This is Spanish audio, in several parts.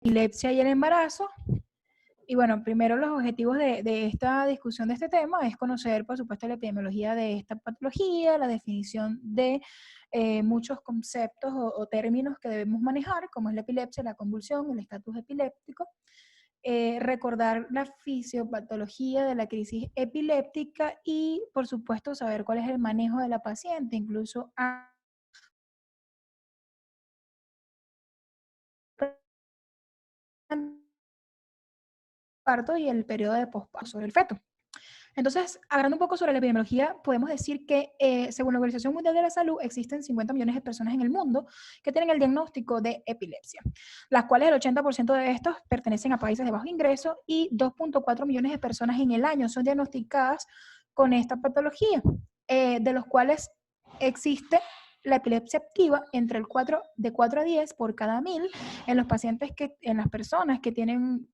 epilepsia y el embarazo. Y bueno, primero los objetivos de esta discusión de este tema es conocer, por supuesto, la epidemiología de esta patología, la definición de muchos conceptos o términos que debemos manejar, como es la epilepsia, la convulsión, el estatus epiléptico, recordar la fisiopatología de la crisis epiléptica y, por supuesto, saber cuál es el manejo de la paciente, incluso parto y el periodo de posparto sobre el feto. Entonces, hablando un poco sobre la epidemiología, podemos decir que según la Organización Mundial de la Salud, existen 50 millones de personas en el mundo que tienen el diagnóstico de epilepsia, las cuales el 80% de estos pertenecen a países de bajo ingreso y 2.4 millones de personas en el año son diagnosticadas con esta patología, de los cuales existe la epilepsia activa entre el 4, de 4 a 10 por cada 1000 en los pacientes en las personas que tienen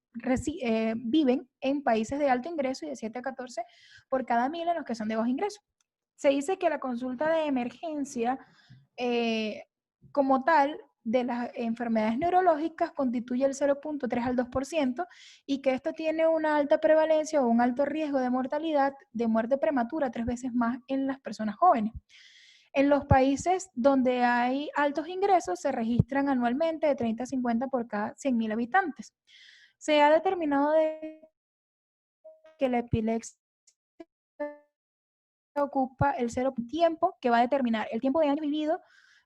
viven en países de alto ingreso y de 7 a 14 por cada 1000 en los que son de bajo ingreso. Se dice que la consulta de emergencia como tal de las enfermedades neurológicas constituye el 0.3 al 2% y que esto tiene una alta prevalencia o un alto riesgo de mortalidad, de muerte prematura 3 veces más en las personas jóvenes. En los países donde hay altos ingresos se registran anualmente de 30 a 50 por cada 100.000 habitantes. Se ha determinado que la epilepsia ocupa el cero tiempo que va a determinar el tiempo de años vivido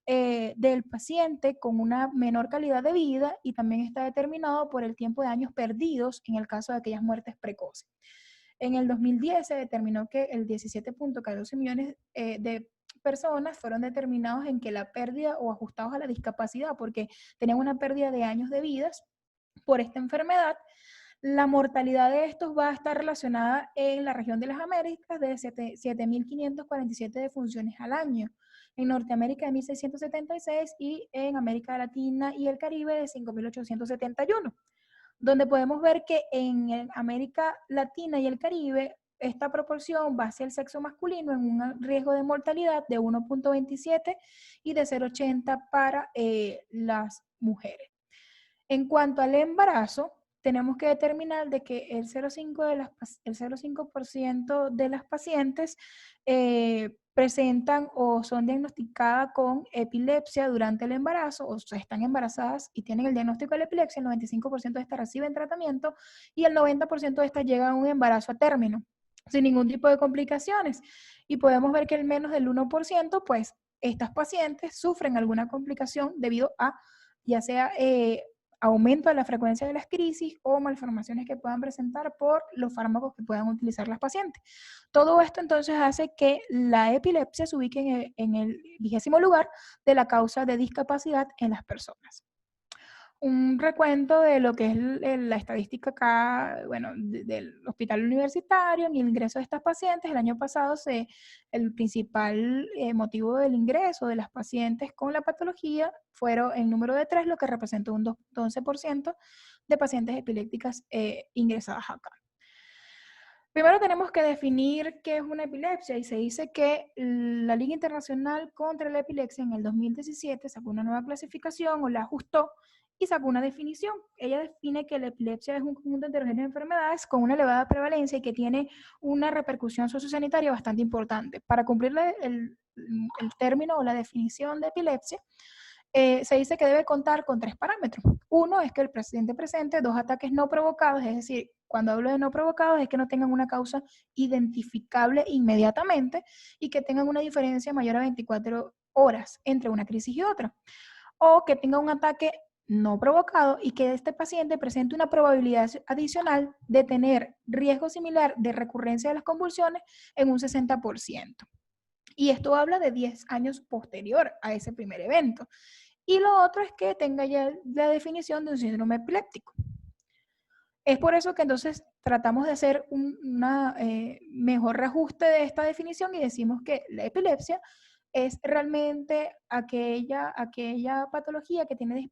del paciente con una menor calidad de vida y también está determinado por el tiempo de años perdidos en el caso de aquellas muertes precoces. En el 2010 se determinó que el 17.14 millones de personas fueron determinados en que la pérdida o ajustados a la discapacidad porque tenían una pérdida de años de vidas por esta enfermedad. La mortalidad de estos va a estar relacionada en la región de las Américas de 7.547 defunciones al año, en Norteamérica de 1.676 y en América Latina y el Caribe de 5.871, donde podemos ver que en América Latina y el Caribe esta proporción va hacia el sexo masculino en un riesgo de mortalidad de 1.27 y de 0.80 para las mujeres. En cuanto al embarazo, tenemos que determinar de que el 0,5% de las pacientes presentan o son diagnosticadas con epilepsia durante el embarazo o están embarazadas y tienen el diagnóstico de la epilepsia. El 95% de estas reciben tratamiento y el 90% de estas llegan a un embarazo a término sin ningún tipo de complicaciones. Y podemos ver que el menos del 1%, pues estas pacientes sufren alguna complicación debido a ya sea aumento de la frecuencia de las crisis o malformaciones que puedan presentar por los fármacos que puedan utilizar las pacientes. Todo esto entonces hace que la epilepsia se ubique en el 20º lugar de la causa de discapacidad en las personas. Un recuento de lo que es la estadística acá, bueno, del hospital universitario, en el ingreso de estas pacientes. El año pasado el principal motivo del ingreso de las pacientes con la patología fueron el número de 3, lo que representó un 11% de pacientes epilépticas ingresadas acá. Primero tenemos que definir qué es una epilepsia y se dice que la Liga Internacional contra la Epilepsia en el 2017 sacó una nueva clasificación o la ajustó y sacó una definición. Ella define que la epilepsia es un conjunto heterogéneo de enfermedades con una elevada prevalencia y que tiene una repercusión sociosanitaria bastante importante. Para cumplir el término o la definición de epilepsia, se dice que debe contar con 3 parámetros. Uno es que el paciente presente 2 ataques no provocados, es decir, cuando hablo de no provocados es que no tengan una causa identificable inmediatamente y que tengan una diferencia mayor a 24 horas entre una crisis y otra. O que tenga un ataque no provocado y que este paciente presente una probabilidad adicional de tener riesgo similar de recurrencia de las convulsiones en un 60%. Y esto habla de 10 años posterior a ese primer evento. Y lo otro es que tenga ya la definición de un síndrome epiléptico. Es por eso que entonces tratamos de hacer una mejor reajuste de esta definición y decimos que la epilepsia es realmente aquella patología que tiene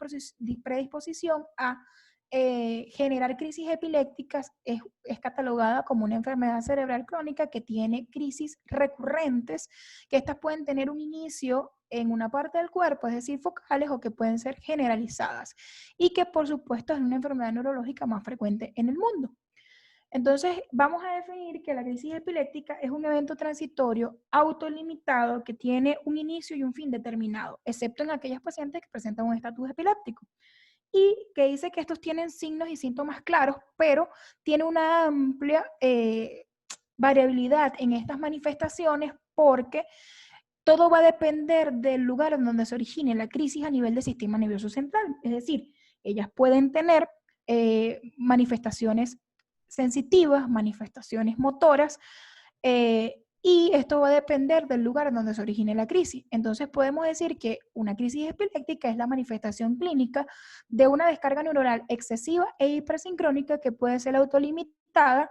predisposición a generar crisis epilépticas es catalogada como una enfermedad cerebral crónica que tiene crisis recurrentes, que estas pueden tener un inicio en una parte del cuerpo, es decir, focales, o que pueden ser generalizadas, y que por supuesto es una enfermedad neurológica más frecuente en el mundo. Entonces, vamos a definir que la crisis epiléptica es un evento transitorio autolimitado que tiene un inicio y un fin determinado, excepto en aquellas pacientes que presentan un estatus epiléptico, y que dice que estos tienen signos y síntomas claros, pero tiene una amplia variabilidad en estas manifestaciones, porque todo va a depender del lugar en donde se origine la crisis a nivel del sistema nervioso central. Es decir, ellas pueden tener manifestaciones sensitivas, manifestaciones motoras, y esto va a depender del lugar en donde se origine la crisis. Entonces podemos decir que una crisis epiléptica es la manifestación clínica de una descarga neuronal excesiva e hipersincrónica que puede ser autolimitada,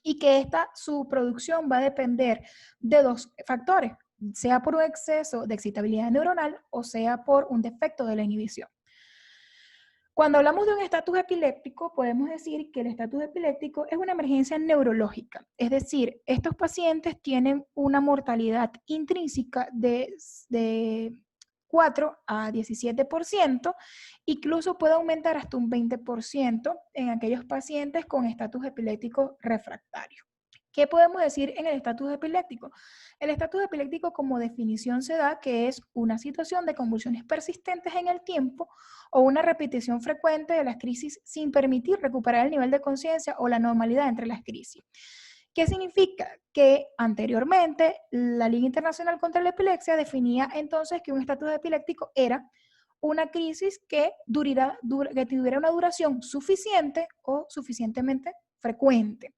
y que su producción va a depender de dos factores, sea por un exceso de excitabilidad neuronal o sea por un defecto de la inhibición. Cuando hablamos de un estatus epiléptico, podemos decir que el estatus epiléptico es una emergencia neurológica. Es decir, estos pacientes tienen una mortalidad intrínseca de 4 a 17%, incluso puede aumentar hasta un 20% en aquellos pacientes con estatus epiléptico refractario. ¿Qué podemos decir en el estatus epiléptico? El estatus epiléptico, como definición, se da que es una situación de convulsiones persistentes en el tiempo o una repetición frecuente de las crisis sin permitir recuperar el nivel de conciencia o la normalidad entre las crisis. ¿Qué significa? Que anteriormente la Liga Internacional contra la Epilepsia definía entonces que un estatus epiléptico era una crisis que tuviera una duración suficiente o suficientemente frecuente.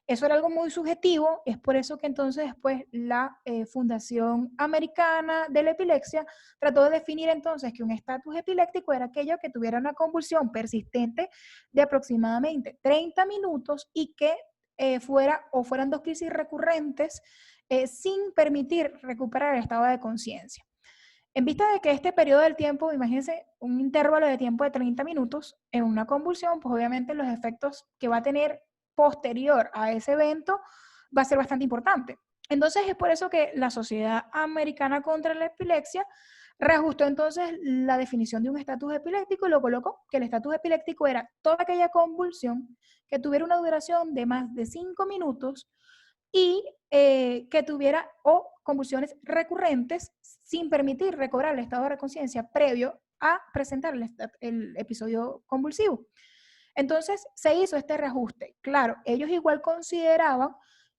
Eso era algo muy subjetivo, es por eso que entonces después la Fundación Americana de la Epilepsia trató de definir entonces que un estatus epiléptico era aquello que tuviera una convulsión persistente de aproximadamente 30 minutos y que fueran dos crisis recurrentes sin permitir recuperar el estado de conciencia. En vista de que este periodo del tiempo, imagínense un intervalo de tiempo de 30 minutos en una convulsión, pues obviamente los efectos que va a tener posterior a ese evento va a ser bastante importante. Entonces es por eso que la Sociedad Americana contra la Epilepsia reajustó entonces la definición de un estatus epiléptico y lo colocó que el estatus epiléptico era toda aquella convulsión que tuviera una duración de más de 5 minutos y que tuviera convulsiones recurrentes sin permitir recobrar el estado de conciencia previo a presentar el episodio convulsivo. Entonces se hizo este reajuste. Claro, ellos igual consideraban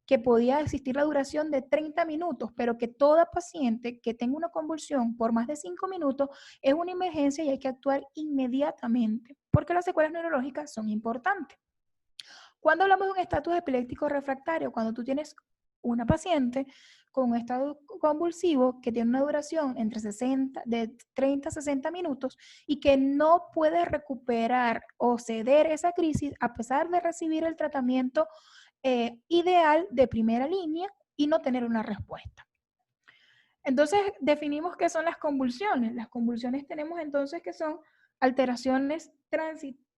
que podía existir la duración de 30 minutos, pero que toda paciente que tenga una convulsión por más de 5 minutos es una emergencia y hay que actuar inmediatamente, porque las secuelas neurológicas son importantes. Cuando hablamos de un estatus epiléptico refractario, cuando tú tienes una paciente con un estado convulsivo que tiene una duración de 30 a 60 minutos y que no puede recuperar o ceder esa crisis a pesar de recibir el tratamiento ideal de primera línea y no tener una respuesta. Entonces definimos qué son las convulsiones. Las convulsiones tenemos entonces que son alteraciones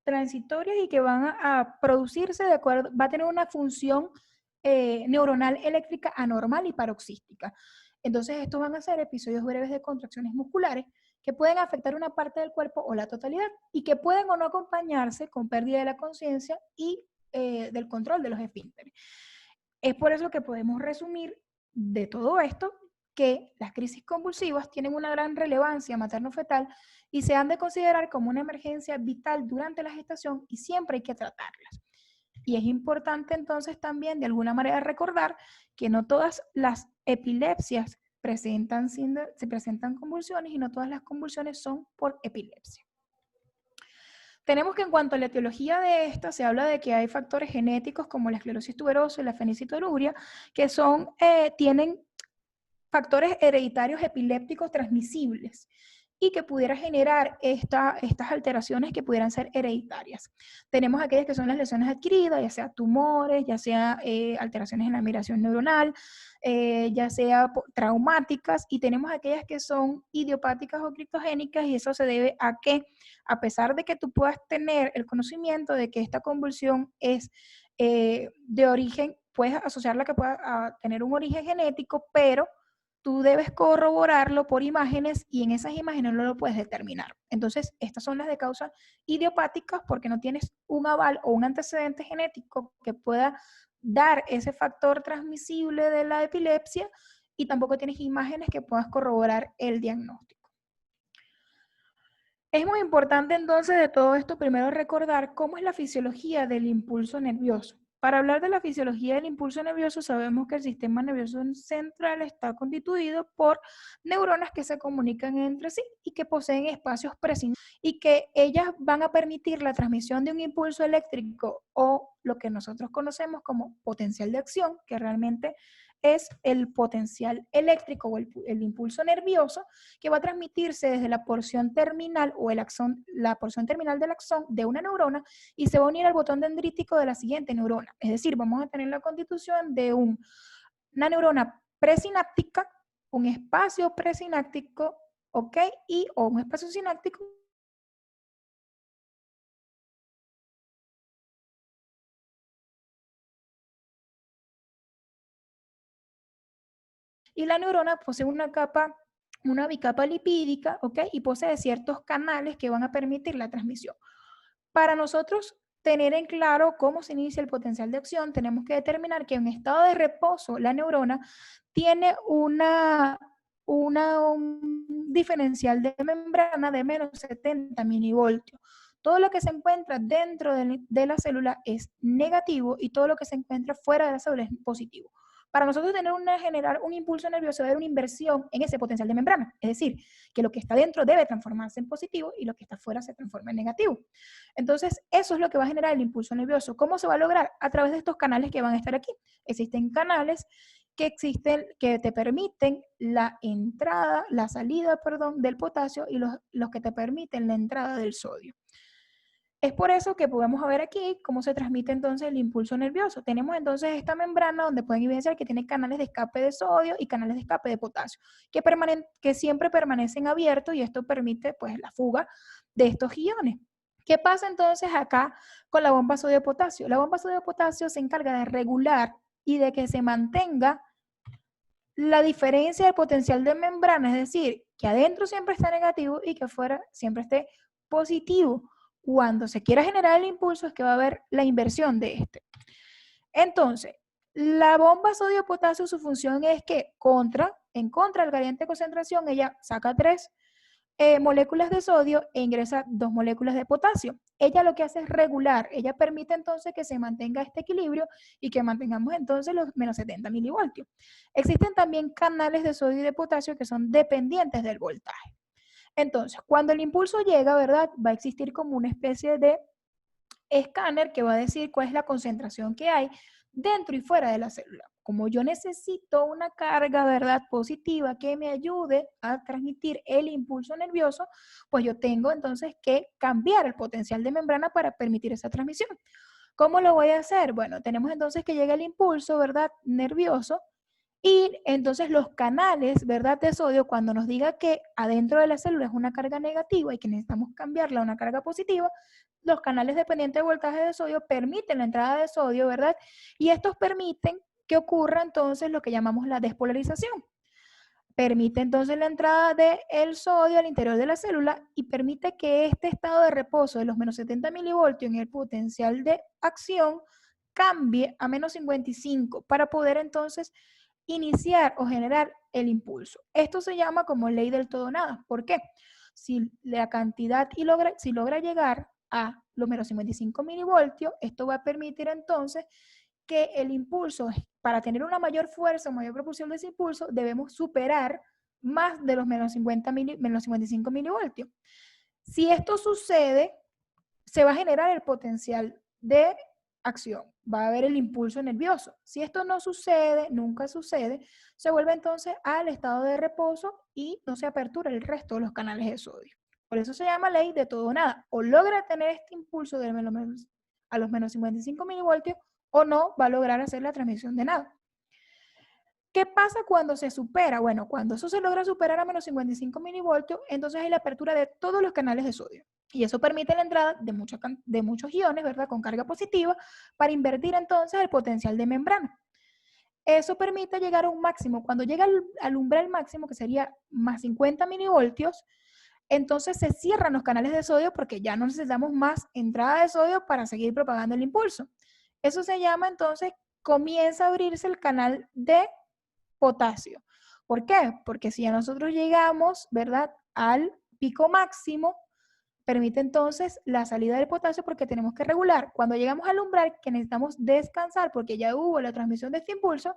transitorias y que van a producirse de acuerdo, va a tener una función neuronal eléctrica anormal y paroxística. Entonces estos van a ser episodios breves de contracciones musculares que pueden afectar una parte del cuerpo o la totalidad y que pueden o no acompañarse con pérdida de la conciencia y del control de los esfínteres. Es por eso que podemos resumir de todo esto que las crisis convulsivas tienen una gran relevancia materno-fetal y se han de considerar como una emergencia vital durante la gestación y siempre hay que tratarlas. Y es importante entonces también de alguna manera recordar que no todas las epilepsias se presentan convulsiones y no todas las convulsiones son por epilepsia. Tenemos que en cuanto a la etiología de esta, se habla de que hay factores genéticos como la esclerosis tuberosa y la fenilcetonuria que tienen factores hereditarios epilépticos transmisibles y que pudiera generar estas alteraciones que pudieran ser hereditarias. Tenemos aquellas que son las lesiones adquiridas, ya sea tumores, ya sea alteraciones en la migración neuronal, ya sea traumáticas, y tenemos aquellas que son idiopáticas o criptogénicas, y eso se debe a que, a pesar de que tú puedas tener el conocimiento de que esta convulsión es de origen, puedes asociarla que pueda tener un origen genético, pero tú debes corroborarlo por imágenes y en esas imágenes no lo puedes determinar. Entonces, estas son las de causa idiopáticas porque no tienes un aval o un antecedente genético que pueda dar ese factor transmisible de la epilepsia y tampoco tienes imágenes que puedas corroborar el diagnóstico. Es muy importante entonces de todo esto primero recordar cómo es la fisiología del impulso nervioso. Para hablar de la fisiología del impulso nervioso, sabemos que el sistema nervioso central está constituido por neuronas que se comunican entre sí y que poseen espacios precintados y que ellas van a permitir la transmisión de un impulso eléctrico o lo que nosotros conocemos como potencial de acción, que realmente es el potencial eléctrico o el impulso nervioso que va a transmitirse desde la porción terminal o el axón, la porción terminal del axón de una neurona y se va a unir al botón dendrítico de la siguiente neurona. Es decir, vamos a tener la constitución de una neurona presináptica, un espacio presináptico, ¿ok? O un espacio sináptico. Y la neurona posee una bicapa lipídica, ¿ok? Y posee ciertos canales que van a permitir la transmisión. Para nosotros tener en claro cómo se inicia el potencial de acción, tenemos que determinar que en estado de reposo la neurona tiene un diferencial de membrana de menos 70 milivoltios. Todo lo que se encuentra dentro de la célula es negativo y todo lo que se encuentra fuera de la célula es positivo. Para nosotros generar un impulso nervioso debe haber una inversión en ese potencial de membrana. Es decir, que lo que está dentro debe transformarse en positivo y lo que está fuera se transforma en negativo. Entonces, eso es lo que va a generar el impulso nervioso. ¿Cómo se va a lograr? A través de estos canales que van a estar aquí. Existen canales que te permiten la entrada, la salida, perdón, del potasio y los que te permiten la entrada del sodio. Es por eso que podemos ver aquí cómo se transmite entonces el impulso nervioso. Tenemos entonces esta membrana donde pueden evidenciar que tiene canales de escape de sodio y canales de escape de potasio, que siempre permanecen abiertos y esto permite pues la fuga de estos iones. ¿Qué pasa entonces acá con la bomba sodio-potasio? La bomba sodio-potasio se encarga de regular y de que se mantenga la diferencia del potencial de membrana, es decir, que adentro siempre esté negativo y que afuera siempre esté positivo. Cuando se quiera generar el impulso es que va a haber la inversión de este. Entonces, la bomba sodio-potasio, su función es que en contra del gradiente de concentración, ella saca 3 moléculas de sodio e ingresa 2 moléculas de potasio. Ella lo que hace es regular, ella permite entonces que se mantenga este equilibrio y que mantengamos entonces los menos 70 milivoltios. Existen también canales de sodio y de potasio que son dependientes del voltaje. Entonces, cuando el impulso llega, ¿verdad? Va a existir como una especie de escáner que va a decir cuál es la concentración que hay dentro y fuera de la célula. Como yo necesito una carga, ¿verdad?, positiva que me ayude a transmitir el impulso nervioso, pues yo tengo entonces que cambiar el potencial de membrana para permitir esa transmisión. ¿Cómo lo voy a hacer? Bueno, tenemos entonces que llega el impulso, ¿verdad?, nervioso, y entonces los canales, ¿verdad?, de sodio, cuando nos diga que adentro de la célula es una carga negativa y que necesitamos cambiarla a una carga positiva, los canales dependientes de voltaje de sodio permiten la entrada de sodio, ¿verdad? Y estos permiten que ocurra entonces lo que llamamos la despolarización. Permite entonces la entrada del sodio al interior de la célula y permite que este estado de reposo de los menos 70 milivoltios en el potencial de acción cambie a menos 55 para poder entonces iniciar o generar el impulso. Esto se llama como ley del todo nada. ¿Por qué? Si la cantidad si logra llegar a los menos 55 milivoltios, esto va a permitir entonces que el impulso, para tener una mayor fuerza, mayor propulsión de ese impulso, debemos superar más de los menos 55 milivoltios. Si esto sucede, se va a generar el potencial de acción, va a haber el impulso nervioso. Si esto no sucede, nunca sucede, se vuelve entonces al estado de reposo y no se apertura el resto de los canales de sodio. Por eso se llama ley de todo o nada. O logra tener este impulso de a los menos 55 milivoltios o no va a lograr hacer la transmisión de nada. ¿Qué pasa cuando se supera? Bueno, cuando eso se logra superar a menos 55 milivoltios, entonces hay la apertura de todos los canales de sodio. Y eso permite la entrada de muchos iones, ¿verdad? Con carga positiva, para invertir entonces el potencial de membrana. Eso permite llegar a un máximo. Cuando llega al umbral máximo, que sería más 50 milivoltios, entonces se cierran los canales de sodio porque ya no necesitamos más entrada de sodio para seguir propagando el impulso. Eso se llama entonces, comienza a abrirse el canal de potasio. ¿Por qué? Porque si ya nosotros llegamos, ¿verdad?, al pico máximo, permite entonces la salida del potasio porque tenemos que regular. Cuando llegamos al umbral que necesitamos descansar porque ya hubo la transmisión de este impulso,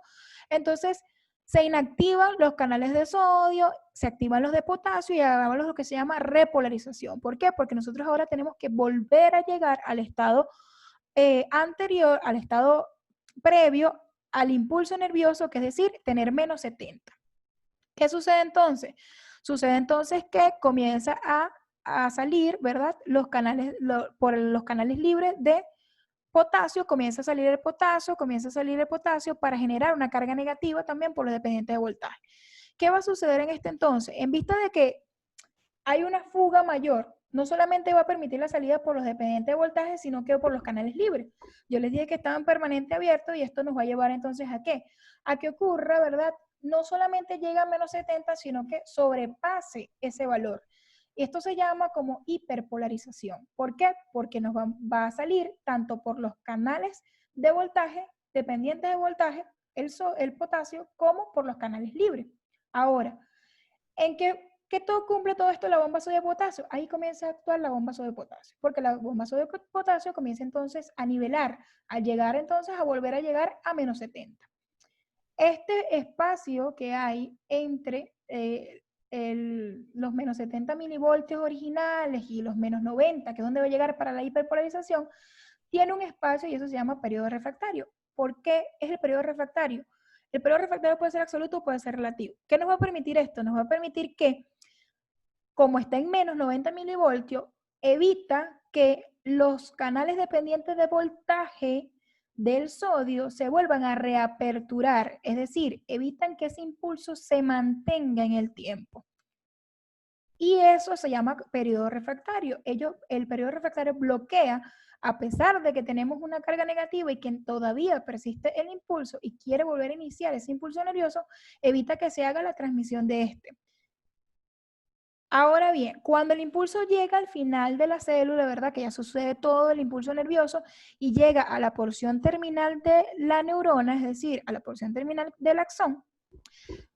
entonces se inactivan los canales de sodio, se activan los de potasio y hagamos lo que se llama repolarización. ¿Por qué? Porque nosotros ahora tenemos que volver a llegar al estado anterior, al estado previo al impulso nervioso, que es decir, tener menos 70. ¿Qué sucede entonces? Sucede entonces que comienza a salir, ¿verdad? Los canales, por los canales libres de potasio, comienza a salir el potasio, para generar una carga negativa también por los dependientes de voltaje. ¿Qué va a suceder en este entonces? En vista de que hay una fuga mayor, no solamente va a permitir la salida por los dependientes de voltaje, sino que por los canales libres. Yo les dije que estaban permanente abiertos y esto nos va a llevar entonces ¿a qué? A que ocurra, ¿verdad? No solamente llega a menos 70, sino que sobrepase ese valor. Y esto se llama como hiperpolarización. ¿Por qué? Porque nos va a salir tanto por los canales de voltaje, dependientes de voltaje, el potasio, como por los canales libres. Ahora, ¿en qué todo cumple todo esto la bomba sodio-potasio? Ahí comienza a actuar la bomba sodio-potasio, porque la bomba sodio-potasio comienza entonces a nivelar, a llegar entonces a volver a llegar a menos 70. Este espacio que hay entre los menos 70 milivoltios originales y los menos 90, que es donde va a llegar para la hiperpolarización, tiene un espacio y eso se llama periodo refractario. ¿Por qué es el periodo refractario? El periodo refractario puede ser absoluto o puede ser relativo. ¿Qué nos va a permitir esto? Nos va a permitir que, como está en menos 90 milivoltios, evita que los canales dependientes de voltaje del sodio se vuelvan a reaperturar, es decir, evitan que ese impulso se mantenga en el tiempo. Y eso se llama periodo refractario. El periodo refractario bloquea, a pesar de que tenemos una carga negativa y que todavía persiste el impulso y quiere volver a iniciar ese impulso nervioso, evita que se haga la transmisión de este. Ahora bien, cuando el impulso llega al final de la célula, ¿verdad? Que ya sucede todo el impulso nervioso y llega a la porción terminal de la neurona, es decir, a la porción terminal del axón,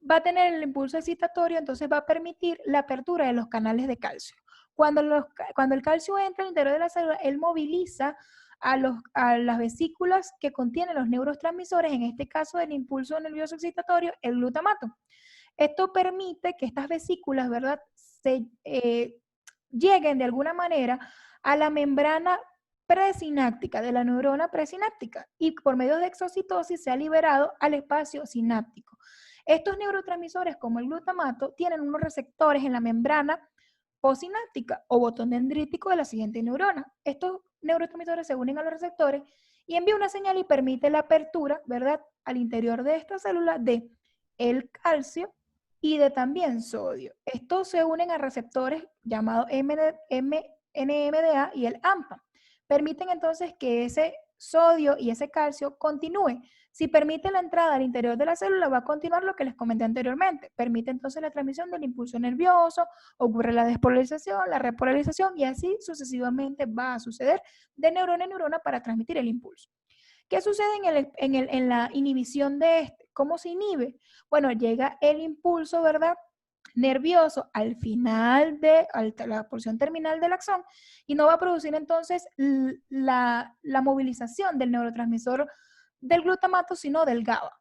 va a tener el impulso excitatorio, entonces va a permitir la apertura de los canales de calcio. Cuando el calcio entra al interior de la célula, él moviliza a las vesículas que contienen los neurotransmisores, en este caso del impulso nervioso excitatorio, el glutamato. Esto permite que estas vesículas, ¿verdad?, lleguen de alguna manera a la membrana presináptica de la neurona presináptica y por medio de exocitosis se ha liberado al espacio sináptico. Estos neurotransmisores, como el glutamato, tienen unos receptores en la membrana postsináptica o botón dendrítico de la siguiente neurona. Estos neurotransmisores se unen a los receptores y envían una señal y permite la apertura, ¿verdad?, al interior de esta célula de el calcio y de también sodio. Estos se unen a receptores llamados NMDA y el AMPA. Permiten entonces que ese sodio y ese calcio continúen. Si permite la entrada al interior de la célula, va a continuar lo que les comenté anteriormente. Permite entonces la transmisión del impulso nervioso, ocurre la despolarización, la repolarización y así sucesivamente va a suceder de neurona en neurona para transmitir el impulso. ¿Qué sucede en la inhibición de este? ¿Cómo se inhibe? Bueno, llega el impulso, ¿verdad?, nervioso al final de la porción terminal del axón y no va a producir entonces la movilización del neurotransmisor del glutamato, sino del GABA.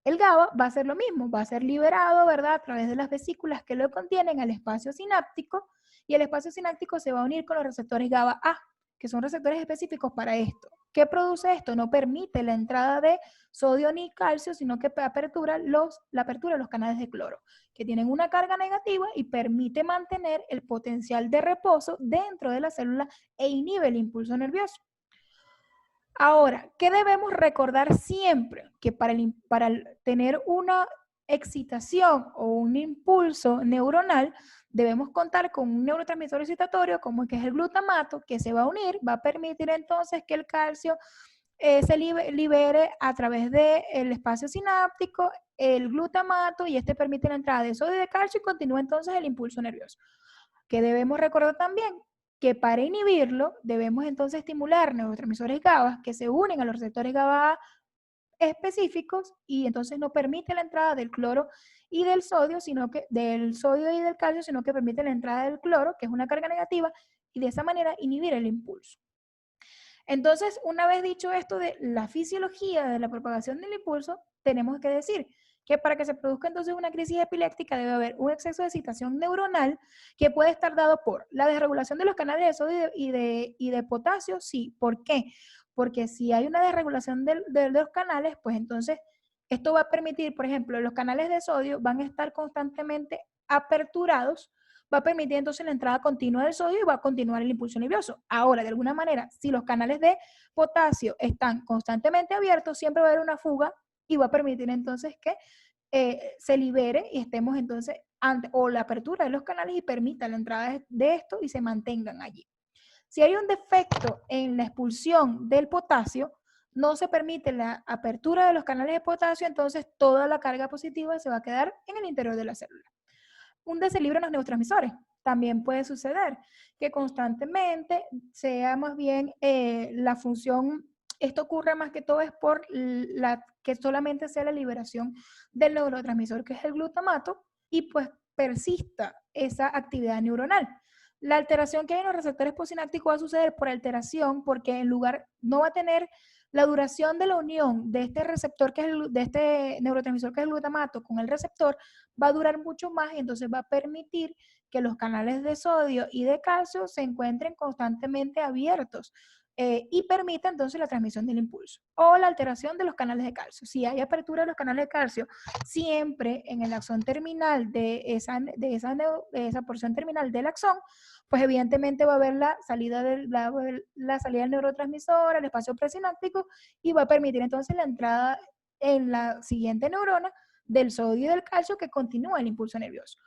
El GABA va a ser lo mismo, va a ser liberado, ¿verdad?, a través de las vesículas que lo contienen al espacio sináptico y el espacio sináptico se va a unir con los receptores GABA-A, que son receptores específicos para esto. ¿Qué produce esto? No permite la entrada de sodio ni calcio, sino que la apertura de los canales de cloro, que tienen una carga negativa y permite mantener el potencial de reposo dentro de la célula e inhibe el impulso nervioso. Ahora, ¿qué debemos recordar siempre? Que para tener una excitación o un impulso neuronal, debemos contar con un neurotransmisor excitatorio como que es el glutamato, que se va a unir, va a permitir entonces que el calcio se libere a través del espacio sináptico el glutamato y este permite la entrada de sodio y de calcio y continúa entonces el impulso nervioso. Que debemos recordar también que para inhibirlo debemos entonces estimular neurotransmisores GABA que se unen a los receptores GABA específicos y entonces no permite la entrada del cloro y del sodio, del sodio y del calcio, sino que permite la entrada del cloro, que es una carga negativa, y de esa manera inhibir el impulso. Entonces, una vez dicho esto de la fisiología de la propagación del impulso, tenemos que decir que para que se produzca entonces una crisis epiléptica debe haber un exceso de excitación neuronal que puede estar dado por la desregulación de los canales de sodio y de potasio. Sí, ¿por qué? Porque si hay una desregulación de los canales, pues entonces esto va a permitir, por ejemplo, los canales de sodio van a estar constantemente aperturados, va a permitir entonces la entrada continua del sodio y va a continuar el impulso nervioso. Ahora, de alguna manera, si los canales de potasio están constantemente abiertos, siempre va a haber una fuga y va a permitir entonces que se libere y estemos entonces o la apertura de los canales y permita la entrada de esto y se mantengan allí. Si hay un defecto en la expulsión del potasio, no se permite la apertura de los canales de potasio, entonces toda la carga positiva se va a quedar en el interior de la célula. Un desequilibrio en los neurotransmisores. También puede suceder que constantemente sea más bien la función, esto ocurre más que todo es por que solamente sea la liberación del neurotransmisor que es el glutamato y pues persista esa actividad neuronal. La alteración que hay en los receptores postsinápticos va a suceder por alteración porque en lugar no va a tener la duración de la unión de este receptor de este neurotransmisor que es el glutamato con el receptor va a durar mucho más y entonces va a permitir que los canales de sodio y de calcio se encuentren constantemente abiertos y permita entonces la transmisión del impulso o la alteración de los canales de calcio. Si hay apertura de los canales de calcio, siempre en el axón terminal de esa porción terminal del axón, pues evidentemente va a haber la salida del neurotransmisor al espacio presináptico y va a permitir entonces la entrada en la siguiente neurona del sodio y del calcio que continúa el impulso nervioso.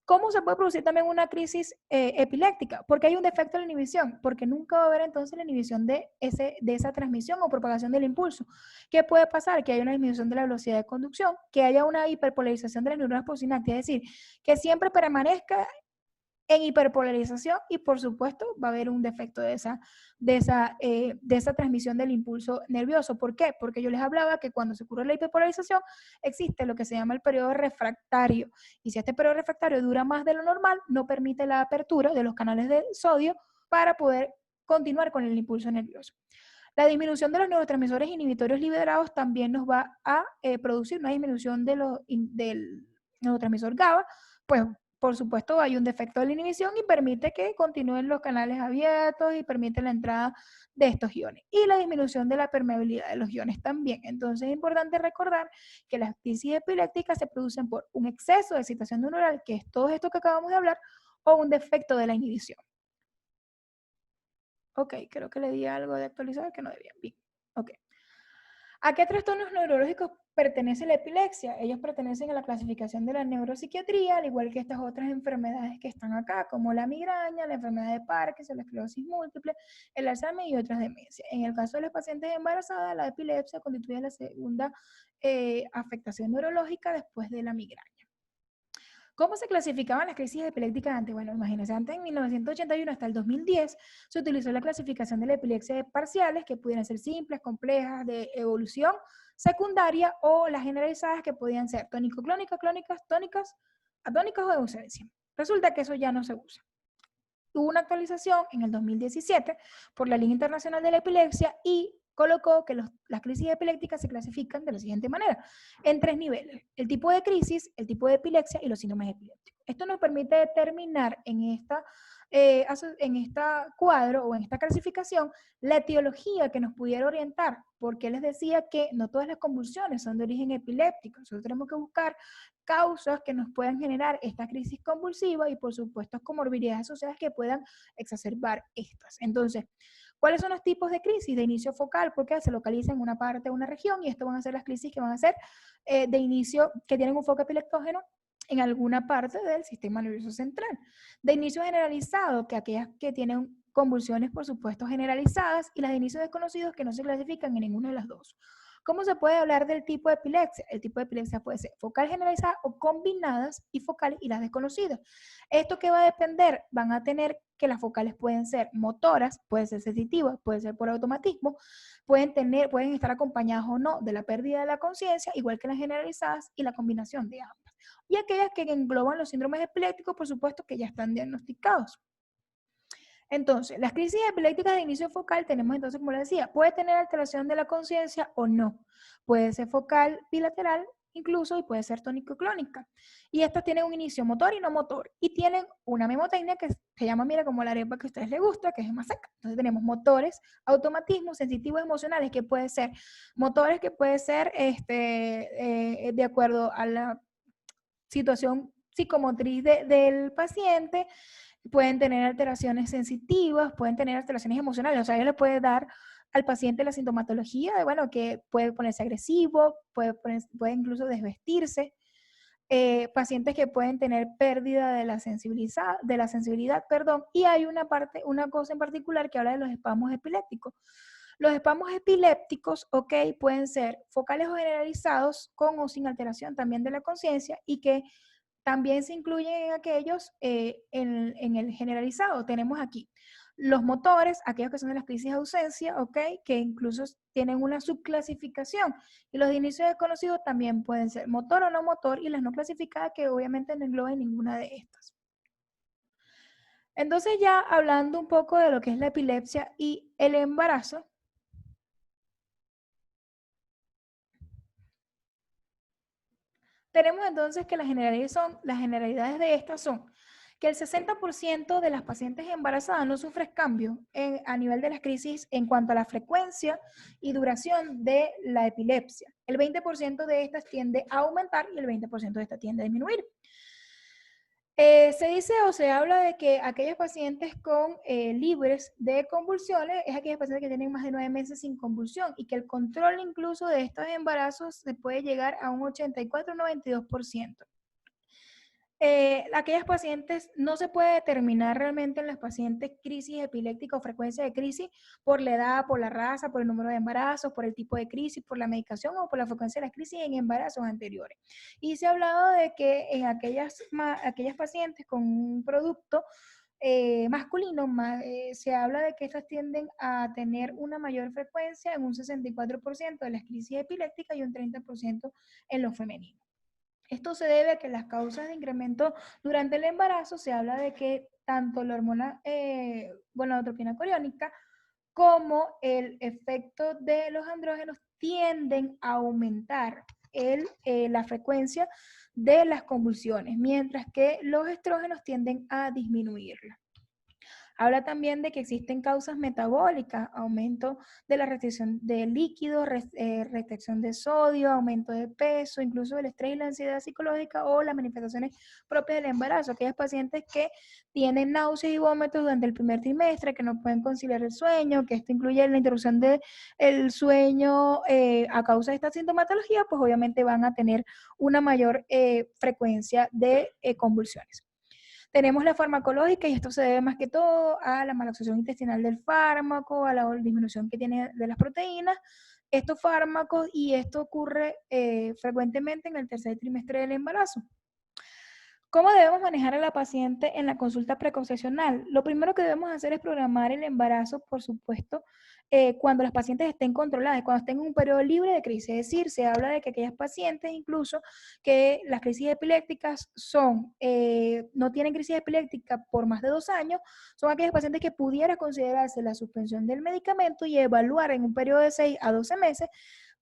¿Cómo se puede producir también una crisis epiléptica? Porque hay un defecto en la inhibición, porque nunca va a haber entonces la inhibición de esa transmisión o propagación del impulso. ¿Qué puede pasar? Que haya una disminución de la velocidad de conducción, que haya una hiperpolarización de las neuronas postsinápticas, es decir, que siempre permanezca en hiperpolarización y por supuesto va a haber un defecto de esa transmisión del impulso nervioso. ¿Por qué? Porque yo les hablaba que cuando se ocurre la hiperpolarización existe lo que se llama el periodo refractario y si este periodo refractario dura más de lo normal no permite la apertura de los canales de sodio para poder continuar con el impulso nervioso. La disminución de los neurotransmisores inhibitorios liberados también nos va a producir una disminución del neurotransmisor GABA, pues por supuesto hay un defecto de la inhibición y permite que continúen los canales abiertos y permite la entrada de estos iones. Y la disminución de la permeabilidad de los iones también. Entonces es importante recordar que las crisis epilépticas se producen por un exceso de excitación neuronal, que es todo esto que acabamos de hablar, o un defecto de la inhibición. Ok, creo que le di algo de actualizar que no debía. Bien, ok. ¿A qué trastornos neurológicos pertenece la epilepsia? Ellos pertenecen a la clasificación de la neuropsiquiatría, al igual que estas otras enfermedades que están acá, como la migraña, la enfermedad de Parkinson, la esclerosis múltiple, el Alzheimer y otras demencias. En el caso de las pacientes embarazadas, la epilepsia constituye la segunda afectación neurológica después de la migraña. ¿Cómo se clasificaban las crisis epilépticas antes? Bueno, imagínense, antes en 1981 hasta el 2010 se utilizó la clasificación de la epilepsia de parciales, que pudieran ser simples, complejas, de evolución secundaria, o las generalizadas, que podían ser tónico-clónicas, clónicas, tónicas, atónicas o de ausencia. Resulta que eso ya no se usa. Hubo una actualización en el 2017 por la Liga Internacional de la Epilepsia y colocó que las crisis epilépticas se clasifican de la siguiente manera, en 3 niveles: el tipo de crisis, el tipo de epilepsia y los síndromes epilépticos. Esto nos permite determinar en esta en este cuadro o en esta clasificación la etiología que nos pudiera orientar, porque les decía que no todas las convulsiones son de origen epiléptico. Nosotros tenemos que buscar causas que nos puedan generar esta crisis convulsiva y por supuesto comorbilidades asociadas que puedan exacerbar estas. Entonces, ¿cuáles son los tipos de crisis? De inicio focal, porque se localiza en una parte de una región y esto van a ser las crisis que van a ser de inicio, que tienen un foco epileptógeno en alguna parte del sistema nervioso central. De inicio generalizado, que aquellas que tienen convulsiones, por supuesto, generalizadas, y las de inicio desconocidos que no se clasifican en ninguna de las dos. ¿Cómo se puede hablar del tipo de epilepsia? El tipo de epilepsia puede ser focal generalizada o combinadas y focales y las desconocidas. ¿Esto qué va a depender? Van a tener que las focales pueden ser motoras, pueden ser sensitivas, pueden ser por automatismo, pueden estar acompañadas o no de la pérdida de la conciencia, igual que las generalizadas y la combinación de ambas. Y aquellas que engloban los síndromes epilépticos, por supuesto, que ya están diagnosticados. Entonces, las crisis epilépticas de inicio focal tenemos entonces, como les decía, puede tener alteración de la conciencia o no. Puede ser focal bilateral incluso y puede ser tónico-clónica. Y estas tienen un inicio motor y no motor. Y tienen una memotecnia que se llama, mira, como la arepa que a ustedes les gusta, que es más seca. Entonces tenemos motores, automatismos, sensitivos, emocionales, que puede ser motores, que puede ser de acuerdo a la situación psicomotriz del paciente, pueden tener alteraciones sensitivas, pueden tener alteraciones emocionales, o sea, ellos le puede dar al paciente la sintomatología de, bueno, que puede ponerse agresivo, puede incluso desvestirse, pacientes que pueden tener pérdida de la sensibilidad, perdón, y hay una cosa en particular que habla de los espasmos epilépticos. Los espasmos epilépticos, ok, pueden ser focales o generalizados con o sin alteración también de la conciencia y que también se incluyen en aquellos en el generalizado. Tenemos aquí los motores, aquellos que son de las crisis de ausencia, ¿ok? Que incluso tienen una subclasificación. Y los de inicio desconocido también pueden ser motor o no motor y las no clasificadas que obviamente no engloben ninguna de estas. Entonces ya hablando un poco de lo que es la epilepsia y el embarazo, tenemos entonces que las generalidades de estas son que el 60% de las pacientes embarazadas no sufren cambio a nivel de las crisis en cuanto a la frecuencia y duración de la epilepsia. El 20% de estas tiende a aumentar y el 20% de estas tiende a disminuir. Se dice o se habla de que aquellos pacientes con libres de convulsiones es aquellos pacientes que tienen más de 9 meses sin convulsión y que el control incluso de estos embarazos se puede llegar a un 84-92%. Aquellas pacientes no se puede determinar realmente en las pacientes crisis epiléptica o frecuencia de crisis por la edad, por la raza, por el número de embarazos, por el tipo de crisis, por la medicación o por la frecuencia de las crisis en embarazos anteriores. Y se ha hablado de que en aquellas pacientes con un producto masculino, se habla de que estas tienden a tener una mayor frecuencia en un 64% de las crisis epilépticas y un 30% en lo femenino. Esto se debe a que las causas de incremento durante el embarazo se habla de que tanto la hormona gonadotropina coriónica como el efecto de los andrógenos tienden a aumentar la frecuencia de las convulsiones, mientras que los estrógenos tienden a disminuirla. Habla también de que existen causas metabólicas, aumento de la restricción de líquidos, restricción de sodio, aumento de peso, incluso el estrés y la ansiedad psicológica o las manifestaciones propias del embarazo. Aquellas pacientes que tienen náuseas y vómitos durante el primer trimestre, que no pueden conciliar el sueño, que esto incluye la interrupción del sueño a causa de esta sintomatología, pues obviamente van a tener una mayor frecuencia de convulsiones. Tenemos la farmacológica y esto se debe más que todo a la malabsorción intestinal del fármaco, a la disminución que tiene de las proteínas, estos fármacos, y esto ocurre frecuentemente en el tercer trimestre del embarazo. ¿Cómo debemos manejar a la paciente en la consulta preconcepcional? Lo primero que debemos hacer es programar el embarazo, por supuesto, cuando las pacientes estén controladas, cuando estén en un periodo libre de crisis. Es decir, se habla de que aquellas pacientes, incluso que las crisis epilépticas no tienen crisis epiléptica por más de 2 años, son aquellas pacientes que pudiera considerarse la suspensión del medicamento y evaluar en un periodo de 6 a 12 meses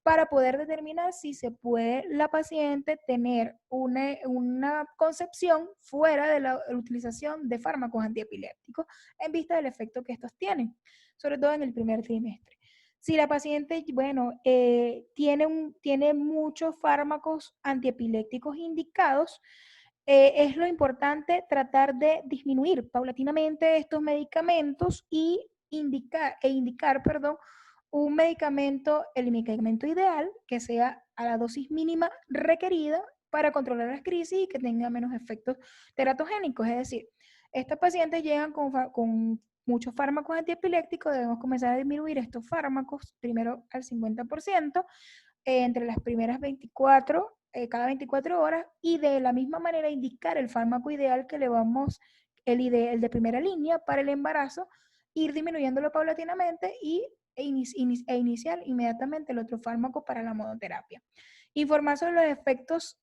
para poder determinar si se puede la paciente tener una concepción fuera de la utilización de fármacos antiepilépticos en vista del efecto que estos tienen, sobre todo en el primer trimestre. Si la paciente, bueno, tiene muchos fármacos antiepilépticos indicados, es lo importante tratar de disminuir paulatinamente estos medicamentos y indicar, perdón, un medicamento, el medicamento ideal, que sea a la dosis mínima requerida para controlar las crisis y que tenga menos efectos teratogénicos. Es decir, estas pacientes llegan con muchos fármacos antiepilépticos, debemos comenzar a disminuir estos fármacos primero al 50%, entre las primeras 24, cada 24 horas, y de la misma manera indicar el fármaco ideal que le vamos, el de primera línea para el embarazo, ir disminuyéndolo paulatinamente e iniciar inmediatamente el otro fármaco para la monoterapia. Informar sobre los efectos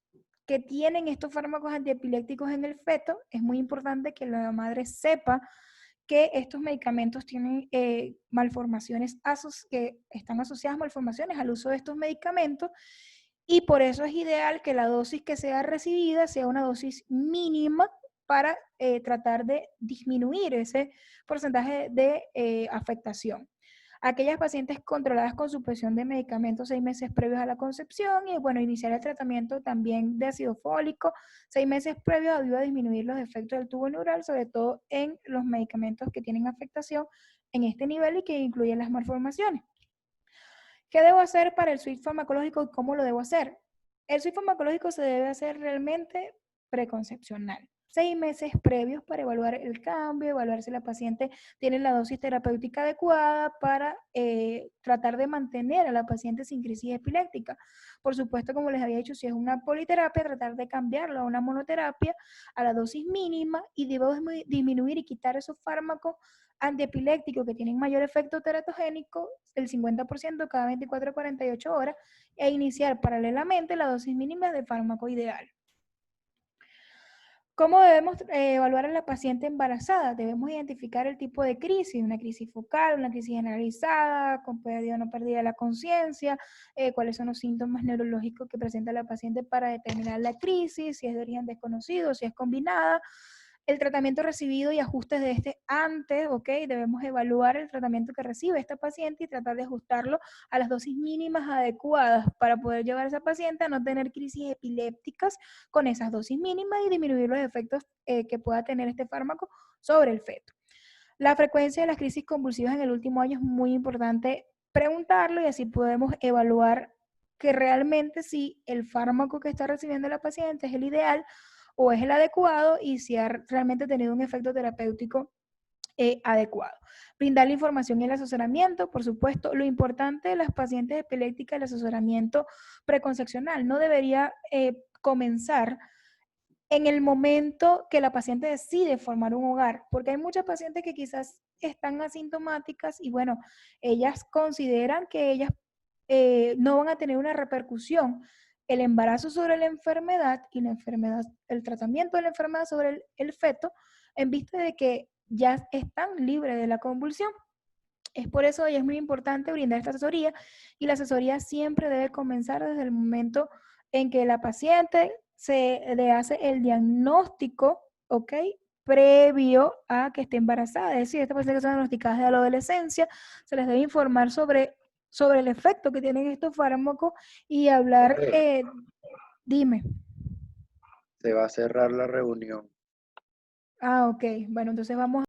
que tienen estos fármacos antiepilépticos en el feto. Es muy importante que la madre sepa que estos medicamentos tienen malformaciones que están asociadas a malformaciones al uso de estos medicamentos, y por eso es ideal que la dosis que sea recibida sea una dosis mínima para tratar de disminuir ese porcentaje de afectación. Aquellas pacientes controladas con suspensión de medicamentos 6 meses previos a la concepción, y bueno, iniciar el tratamiento también de ácido fólico 6 meses previos ayuda a disminuir los efectos del tubo neural, sobre todo en los medicamentos que tienen afectación en este nivel y que incluyen las malformaciones. ¿Qué debo hacer para el switch farmacológico y cómo lo debo hacer? El switch farmacológico se debe hacer realmente preconcepcional. 6 meses previos para evaluar el cambio, evaluar si la paciente tiene la dosis terapéutica adecuada para tratar de mantener a la paciente sin crisis epiléptica. Por supuesto, como les había dicho, si es una politerapia, tratar de cambiarlo a una monoterapia a la dosis mínima, y debo disminuir y quitar esos fármacos antiepilépticos que tienen mayor efecto teratogénico, el 50% cada 24 a 48 horas, e iniciar paralelamente la dosis mínima de fármaco ideal. ¿Cómo debemos evaluar a la paciente embarazada? Debemos identificar el tipo de crisis, una crisis focal, una crisis generalizada, con pérdida o no pérdida de la conciencia, cuáles son los síntomas neurológicos que presenta la paciente para determinar la crisis, si es de origen desconocido, si es combinada, el tratamiento recibido y ajustes de este antes, ¿ok? Debemos evaluar el tratamiento que recibe esta paciente y tratar de ajustarlo a las dosis mínimas adecuadas para poder llevar a esa paciente a no tener crisis epilépticas con esas dosis mínimas y disminuir los efectos que pueda tener este fármaco sobre el feto. La frecuencia de las crisis convulsivas en el último año es muy importante preguntarlo, y así podemos evaluar que realmente si el fármaco que está recibiendo la paciente es el ideal o es el adecuado, y si ha realmente tenido un efecto terapéutico adecuado. Brindar la información y el asesoramiento, por supuesto. Lo importante de las pacientes epilépticas, el asesoramiento preconcepcional no debería comenzar en el momento que la paciente decide formar un hogar, porque hay muchas pacientes que quizás están asintomáticas y bueno, ellas consideran que ellas no van a tener una repercusión el embarazo sobre la enfermedad y la enfermedad, el tratamiento de la enfermedad sobre el feto, en vista de que ya están libres de la convulsión. Es por eso y es muy importante brindar esta asesoría, y la asesoría siempre debe comenzar desde el momento en que la paciente se le hace el diagnóstico, ¿ok? Previo a que esté embarazada. Es decir, estas pacientes que son diagnosticadas de la adolescencia, se les debe informar sobre el efecto que tienen estos fármacos y hablar, dime. Se va a cerrar la reunión. Ah, ok. Bueno, entonces vamos